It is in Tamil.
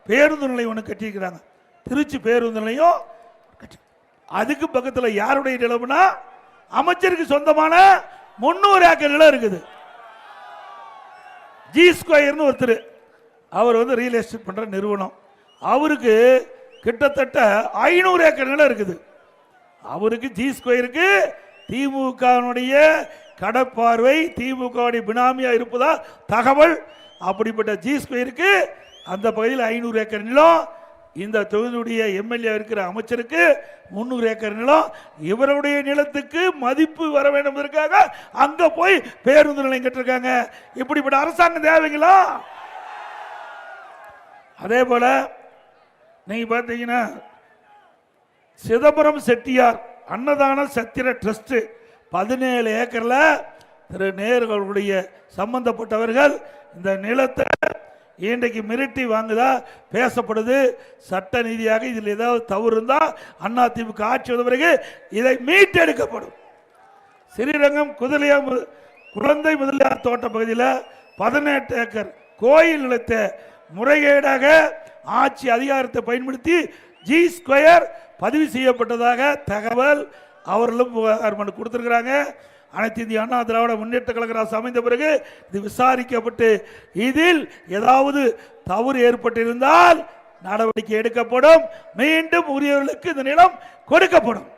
பேருந்து நிலையம் ஒன்று கட்டியிருக்கிறாங்க. திருச்சி பேருந்து நிலையம். அதுக்கு பக்கத்தில் யாருடைய நிலம்னா அமைச்சருக்கு சொந்தமான 300 ஏக்கர் நிலம் இருக்குது. ஜி ஸ்கொயர்னு ஒருத்தர், அவர் வந்து ரியல் எஸ்டேட் பண்ற நிறுவனம். அவருக்கு கிட்டத்தட்ட 500 ஏக்கர் நிலம் இருக்குது. அவருக்கு ஜி ஸ்கொயருக்கு திமுகவுடைய கடப்பார்வை, திமுக பினாமியா இருப்பதா தகவல். அப்படிப்பட்ட ஜி ஸ்கொயருக்கு அந்த பகுதியில் 500 ஏக்கர் நிலம், இந்த தொகுதியுடைய எம்எல்ஏ இருக்கிற அமைச்சருக்கு 300 ஏக்கர் நிலம். இவருடைய நிலத்துக்கு மதிப்பு வர வேண்டும் என்பதற்காக அங்க போய் பேருந்து நிலையம் கட்டிருக்காங்க. இப்படிப்பட்ட அரசாங்கம் தேவைங்களா? அதே போல நீங்க பார்த்தீங்கன்னா சிதம்பரம் செட்டியார் அன்னதான சத்திர ட்ரஸ்ட் 17 ஏக்கர்ல திரு நேருடைய சம்பந்தப்பட்டவர்கள் இந்த நிலத்தை இன்றைக்கு மிரட்டி வாங்குதா பேசப்படுது. சட்ட நீதியாக இதில் ஏதாவது தவறு இருந்தால் அதிமுக ஆட்சி வந்த பிறகு இதை மீட்டெடுக்கப்படும். ஸ்ரீரங்கம் குழந்தை முதலியார் தோட்ட பகுதியில் 18 ஏக்கர் கோயில் நிலத்தை முறைகேடாக ஆட்சி அதிகாரத்தை பயன்படுத்தி ஜி ஸ்கொயர் பதிவு செய்யப்பட்டதாக தகவல். அவர்களும் புகார் மனு கொடுத்திருக்கிறாங்க. அனைத்து இந்திய அண்ணா திராவிட முன்னேற்ற கழக அரசு அமைந்த பிறகு இது விசாரிக்கப்பட்டு இதில் ஏதாவது தவறு ஏற்பட்டிருந்தால் நடவடிக்கை எடுக்கப்படும். மீண்டும் உரியவர்களுக்கு இந்த நிலம் கொடுக்கப்படும்.